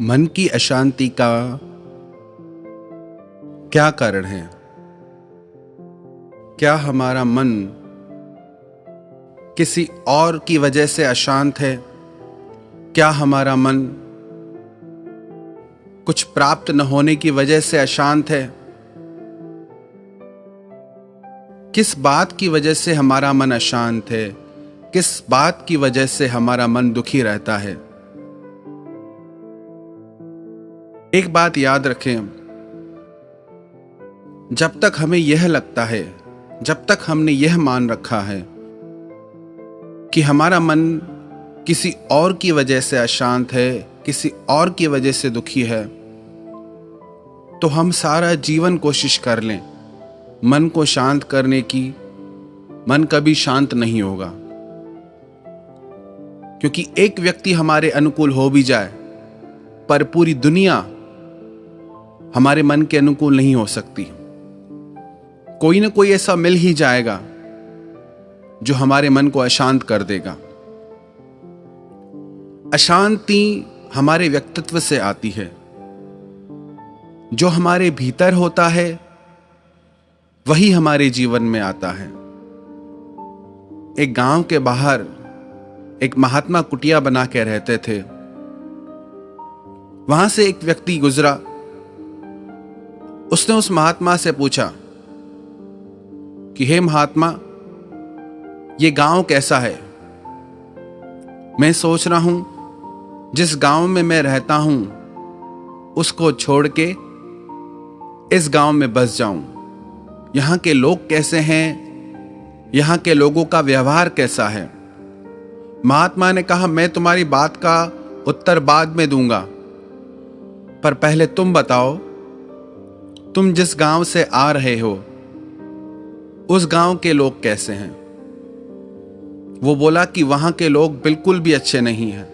मन की अशांति का क्या कारण है? क्या हमारा मन किसी और की वजह से अशांत है? क्या हमारा मन कुछ प्राप्त न होने की वजह से अशांत है? किस बात की वजह से हमारा मन अशांत है? किस बात की वजह से हमारा मन दुखी रहता है? एक बात याद रखें, जब तक हमें यह लगता है, जब तक हमने यह मान रखा है कि हमारा मन किसी और की वजह से अशांत है, किसी और की वजह से दुखी है, तो हम सारा जीवन कोशिश कर लें मन को शांत करने की, मन कभी शांत नहीं होगा। क्योंकि एक व्यक्ति हमारे अनुकूल हो भी जाए, पर पूरी दुनिया हमारे मन के अनुकूल नहीं हो सकती। कोई ना कोई ऐसा मिल ही जाएगा जो हमारे मन को अशांत कर देगा। अशांति हमारे व्यक्तित्व से आती है। जो हमारे भीतर होता है वही हमारे जीवन में आता है। एक गांव के बाहर एक महात्मा कुटिया बना के रहते थे। वहां से एक व्यक्ति गुजरा। उसने उस महात्मा से पूछा कि हे महात्मा, ये गांव कैसा है? मैं सोच रहा हूं जिस गांव में मैं रहता हूं उसको छोड़ के इस गांव में बस जाऊं। यहां के लोग कैसे हैं? यहां के लोगों का व्यवहार कैसा है? महात्मा ने कहा, मैं तुम्हारी बात का उत्तर बाद में दूंगा, पर पहले तुम बताओ, तुम जिस गांव से आ रहे हो उस गांव के लोग कैसे हैं? वो बोला कि वहां के लोग बिल्कुल भी अच्छे नहीं हैं।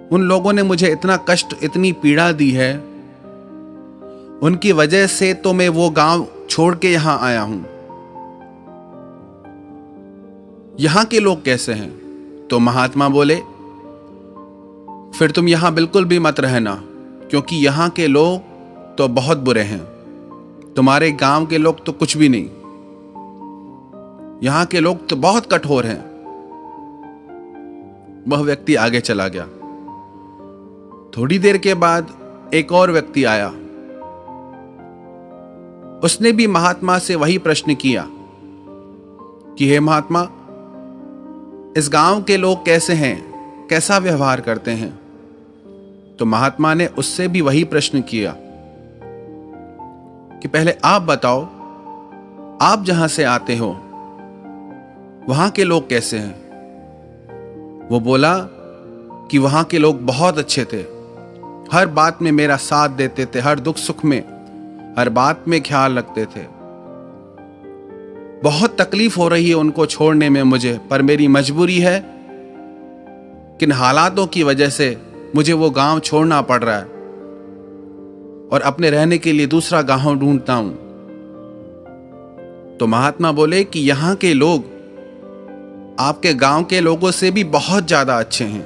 उन लोगों ने मुझे इतना कष्ट, इतनी पीड़ा दी है, उनकी वजह से तो मैं वो गांव छोड़ के यहां आया हूं। यहां के लोग कैसे हैं? तो महात्मा बोले, फिर तुम यहां बिल्कुल भी मत रहना, क्योंकि यहां के लोग तो बहुत बुरे हैं। तुम्हारे गांव के लोग तो कुछ भी नहीं। यहां के लोग तो बहुत कठोर हैं। वह व्यक्ति आगे चला गया। थोड़ी देर के बाद एक और व्यक्ति आया। उसने भी महात्मा से वही प्रश्न किया कि हे महात्मा, इस गांव के लोग कैसे हैं? कैसा व्यवहार करते हैं? तो महात्मा ने उससे भी वही प्रश्न किया कि पहले आप बताओ, आप जहां से आते हो वहां के लोग कैसे हैं? वो बोला कि वहां के लोग बहुत अच्छे थे, हर बात में मेरा साथ देते थे, हर दुख सुख में, हर बात में ख्याल रखते थे। बहुत तकलीफ हो रही है उनको छोड़ने में मुझे, पर मेरी मजबूरी है, किन हालातों की वजह से मुझे वो गांव छोड़ना पड़ रहा है और अपने रहने के लिए दूसरा गांव ढूंढता हूं। तो महात्मा बोले कि यहां के लोग आपके गांव के लोगों से भी बहुत ज्यादा अच्छे हैं।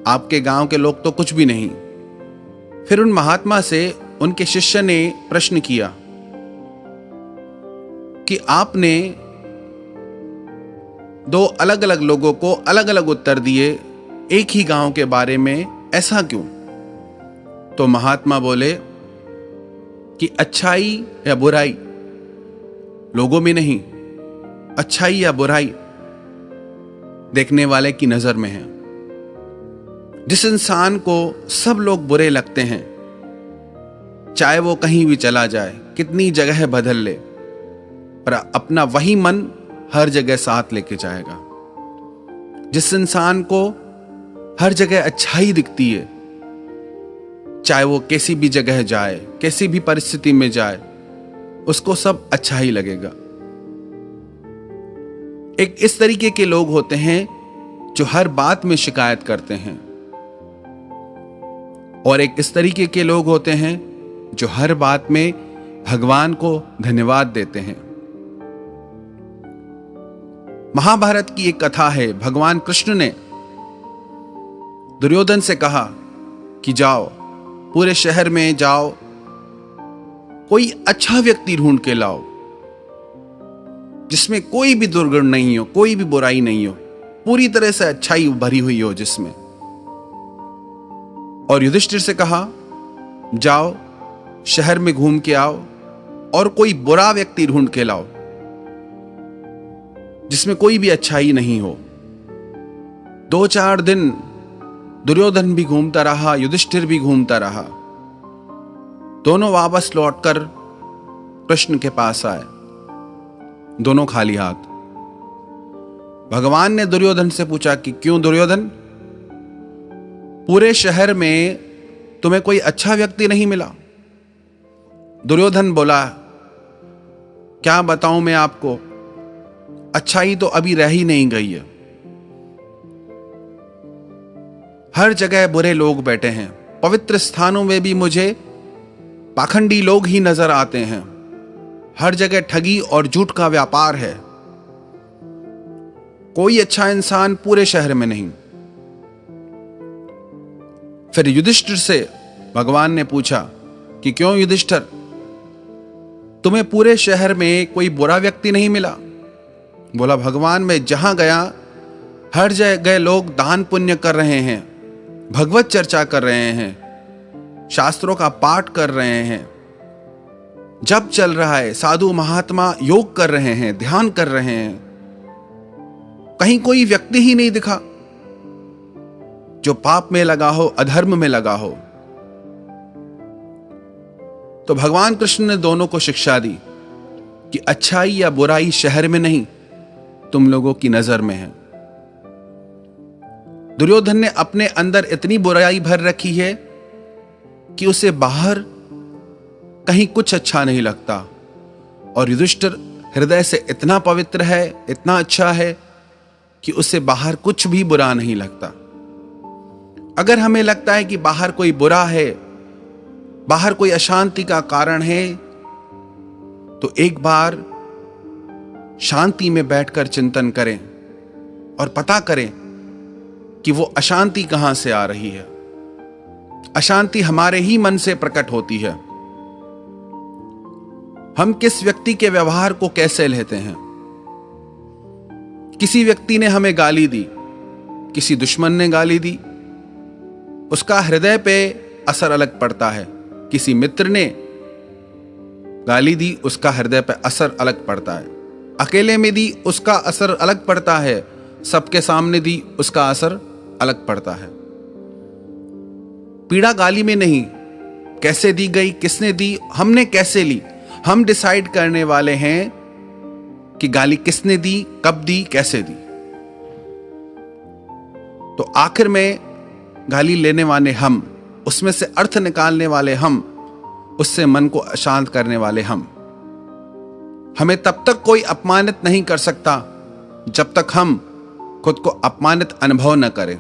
आपके गांव के लोग तो कुछ भी नहीं। फिर उन महात्मा से उनके शिष्य ने प्रश्न किया कि आपने दो अलग अलग लोगों को अलग अलग उत्तर दिए एक ही गांव के बारे में, ऐसा क्यों? तो महात्मा बोले कि अच्छाई या बुराई लोगों में नहीं, अच्छाई या बुराई देखने वाले की नजर में है। जिस इंसान को सब लोग बुरे लगते हैं, चाहे वो कहीं भी चला जाए, कितनी जगह बदल ले, पर अपना वही मन हर जगह साथ लेके जाएगा। जिस इंसान को हर जगह अच्छाई दिखती है, चाहे वो कैसी भी जगह जाए, कैसी भी परिस्थिति में जाए, उसको सब अच्छा ही लगेगा। एक इस तरीके के लोग होते हैं जो हर बात में शिकायत करते हैं, और एक इस तरीके के लोग होते हैं जो हर बात में भगवान को धन्यवाद देते हैं। महाभारत की एक कथा है। भगवान कृष्ण ने दुर्योधन से कहा कि जाओ, पूरे शहर में जाओ, कोई अच्छा व्यक्ति ढूंढ के लाओ जिसमें कोई भी दुर्गुण नहीं हो, कोई भी बुराई नहीं हो, पूरी तरह से अच्छाई भरी हुई हो जिसमें। और युधिष्ठिर से कहा, जाओ शहर में घूम के आओ और कोई बुरा व्यक्ति ढूंढ के लाओ जिसमें कोई भी अच्छाई नहीं हो। 2-4 दिन दुर्योधन भी घूमता रहा, युधिष्ठिर भी घूमता रहा। दोनों वापस लौटकर कृष्ण के पास आए, दोनों खाली हाथ। भगवान ने दुर्योधन से पूछा कि क्यों दुर्योधन, पूरे शहर में तुम्हें कोई अच्छा व्यक्ति नहीं मिला? दुर्योधन बोला, क्या बताऊं मैं आपको, अच्छाई तो अभी रह ही नहीं गई है। हर जगह बुरे लोग बैठे हैं, पवित्र स्थानों में भी मुझे पाखंडी लोग ही नजर आते हैं। हर जगह ठगी और झूठ का व्यापार है, कोई अच्छा इंसान पूरे शहर में नहीं। फिर युधिष्ठिर से भगवान ने पूछा कि क्यों युधिष्ठिर, तुम्हें पूरे शहर में कोई बुरा व्यक्ति नहीं मिला? बोला, भगवान मैं जहां गया हर जगह लोग दान पुण्य कर रहे हैं, भगवत चर्चा कर रहे हैं, शास्त्रों का पाठ कर रहे हैं, जप चल रहा है, साधु महात्मा योग कर रहे हैं, ध्यान कर रहे हैं। कहीं कोई व्यक्ति ही नहीं दिखा जो पाप में लगा हो, अधर्म में लगा हो। तो भगवान कृष्ण ने दोनों को शिक्षा दी कि अच्छाई या बुराई शहर में नहीं, तुम लोगों की नजर में है। दुर्योधन ने अपने अंदर इतनी बुराई भर रखी है कि उसे बाहर कहीं कुछ अच्छा नहीं लगता, और युधिष्ठिर हृदय से इतना पवित्र है, इतना अच्छा है कि उसे बाहर कुछ भी बुरा नहीं लगता। अगर हमें लगता है कि बाहर कोई बुरा है, बाहर कोई अशांति का कारण है, तो एक बार शांति में बैठकर चिंतन करें और पता करें कि वो अशांति कहां से आ रही है। अशांति हमारे ही मन से प्रकट होती है। हम किस व्यक्ति के व्यवहार को कैसे लेते हैं। किसी व्यक्ति ने हमें गाली दी, किसी दुश्मन ने गाली दी, उसका हृदय पे असर अलग पड़ता है। किसी मित्र ने गाली दी, उसका हृदय पे असर अलग पड़ता है। अकेले में दी, उसका असर अलग पड़ता है। सबके सामने दी, उसका असर अलग पड़ता है। पीड़ा गाली में नहीं, कैसे दी गई, किसने दी, हमने कैसे ली, हम डिसाइड करने वाले हैं कि गाली किसने दी, कब दी, कैसे दी। तो आखिर में गाली लेने वाले हम, उसमें से अर्थ निकालने वाले हम, उससे मन को अशांत करने वाले हम। हमें तब तक कोई अपमानित नहीं कर सकता जब तक हम खुद को अपमानित अनुभव न करें।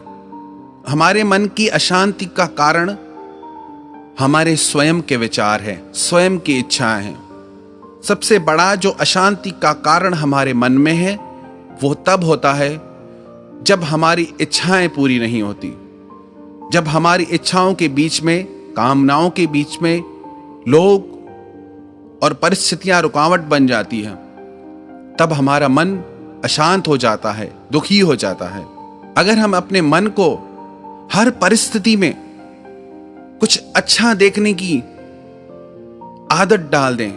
हमारे मन की अशांति का कारण हमारे स्वयं के विचार हैं, स्वयं की इच्छाएं हैं। सबसे बड़ा जो अशांति का कारण हमारे मन में है, वो तब होता है जब हमारी इच्छाएं पूरी नहीं होती, जब हमारी इच्छाओं के बीच में, कामनाओं के बीच में लोग और परिस्थितियां रुकावट बन जाती हैं। तब हमारा मन अशांत हो जाता है, दुखी हो जाता है। अगर हम अपने मन को हर परिस्थिति में कुछ अच्छा देखने की आदत डाल दें,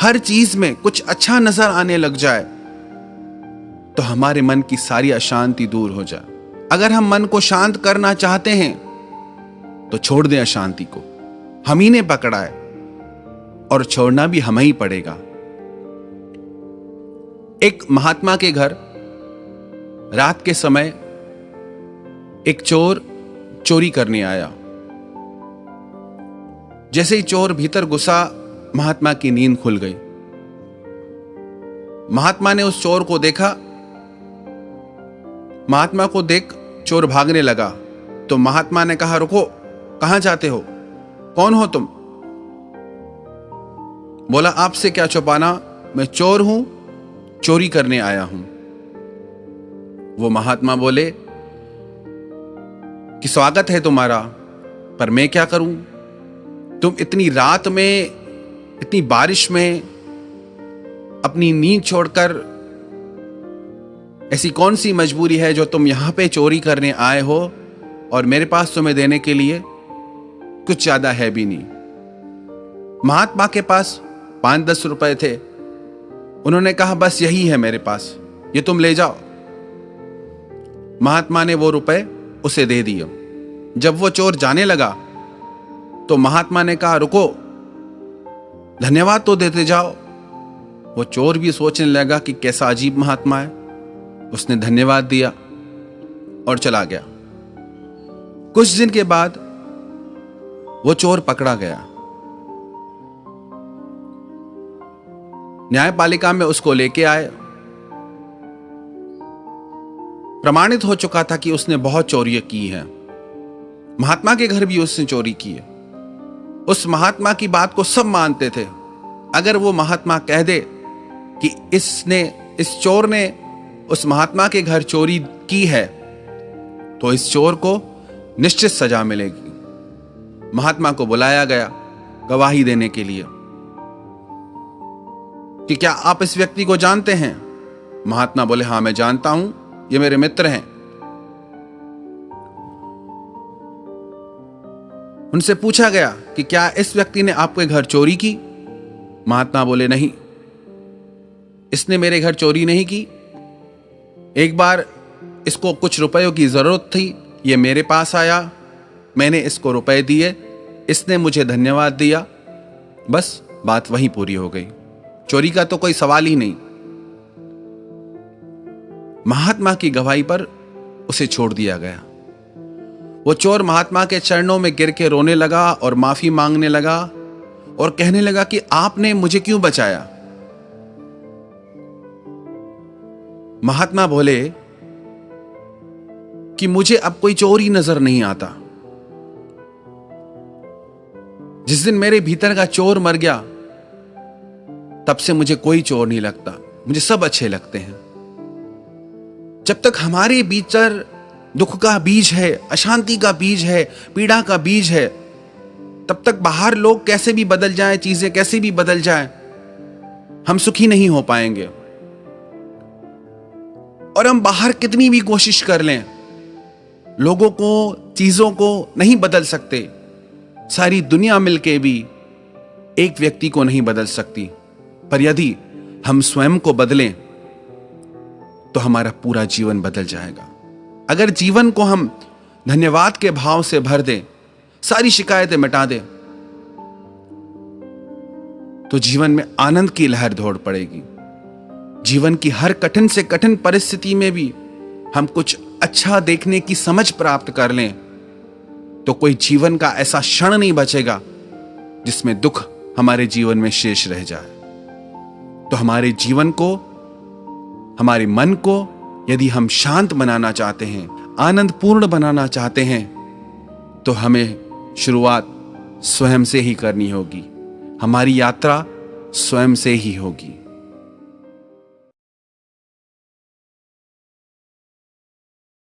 हर चीज में कुछ अच्छा नजर आने लग जाए, तो हमारे मन की सारी अशांति दूर हो जाए। अगर हम मन को शांत करना चाहते हैं तो छोड़ दें अशांति को। हम ही ने पकड़ा है और छोड़ना भी हमें ही पड़ेगा। एक महात्मा के घर रात के समय एक चोर चोरी करने आया। जैसे ही चोर भीतर घुसा, महात्मा की नींद खुल गई। महात्मा ने उस चोर को देखा। महात्मा को देख चोर भागने लगा, तो महात्मा ने कहा, रुको, कहां जाते हो, कौन हो तुम? बोला, आपसे क्या छुपाना, मैं चोर हूं, चोरी करने आया हूं। वो महात्मा बोले कि स्वागत है तुम्हारा, पर मैं क्या करूं? तुम इतनी रात में, इतनी बारिश में अपनी नींद छोड़कर, ऐसी कौन सी मजबूरी है जो तुम यहां पे चोरी करने आए हो और मेरे पास तुम्हें देने के लिए कुछ ज्यादा है भी नहीं। महात्मा के पास 5-10 रुपए थे। उन्होंने कहा बस यही है मेरे पास, ये तुम ले जाओ। महात्मा ने वो रुपए उसे दे दिए। जब वो चोर जाने लगा तो महात्मा ने कहा रुको, धन्यवाद तो देते जाओ। वो चोर भी सोचने लगा कि कैसा अजीब महात्मा है। उसने धन्यवाद दिया और चला गया। कुछ दिन के बाद वो चोर पकड़ा गया। न्यायपालिका में उसको लेके आए। प्रमाणित हो चुका था कि उसने बहुत चोरी की है। महात्मा के घर भी उसने चोरी की है। उस महात्मा की बात को सब मानते थे। अगर वो महात्मा कह दे कि इस चोर ने उस महात्मा के घर चोरी की है, तो इस चोर को निश्चित सजा मिलेगी। महात्मा को बुलाया गया गवाही देने के लिए कि क्या आप इस व्यक्ति को जानते हैं? महात्मा बोले हां, मैं जानता हूं, ये मेरे मित्र हैं। उनसे पूछा गया कि क्या इस व्यक्ति ने आपके घर चोरी की? महात्मा बोले नहीं, इसने मेरे घर चोरी नहीं की। एक बार इसको कुछ रुपयों की जरूरत थी, ये मेरे पास आया, मैंने इसको रुपए दिए, इसने मुझे धन्यवाद दिया, बस बात वहीं पूरी हो गई। चोरी का तो कोई सवाल ही नहीं। महात्मा की गवाही पर उसे छोड़ दिया गया। वो चोर महात्मा के चरणों में गिर के रोने लगा और माफी मांगने लगा और कहने लगा कि आपने मुझे क्यों बचाया? महात्मा बोले कि मुझे अब कोई चोर ही नजर नहीं आता। जिस दिन मेरे भीतर का चोर मर गया, तब से मुझे कोई चोर नहीं लगता, मुझे सब अच्छे लगते हैं। जब तक हमारे भीतर दुख का बीज है, अशांति का बीज है, पीड़ा का बीज है, तब तक बाहर लोग कैसे भी बदल जाएं, चीजें कैसे भी बदल जाएं, हम सुखी नहीं हो पाएंगे। और हम बाहर कितनी भी कोशिश कर लें, लोगों को, चीजों को नहीं बदल सकते। सारी दुनिया मिलके भी एक व्यक्ति को नहीं बदल सकती। पर यदि हम स्वयं को बदलें तो हमारा पूरा जीवन बदल जाएगा। अगर जीवन को हम धन्यवाद के भाव से भर दें, सारी शिकायतें मिटा दें, तो जीवन में आनंद की लहर दौड़ पड़ेगी। जीवन की हर कठिन से कठिन परिस्थिति में भी हम कुछ अच्छा देखने की समझ प्राप्त कर लें, तो कोई जीवन का ऐसा क्षण नहीं बचेगा जिसमें दुख हमारे जीवन में शेष रह जाए। तो हमारे जीवन को, हमारे मन को यदि हम शांत बनाना चाहते हैं, आनंद पूर्ण बनाना चाहते हैं, तो हमें शुरुआत स्वयं से ही करनी होगी। हमारी यात्रा स्वयं से ही होगी।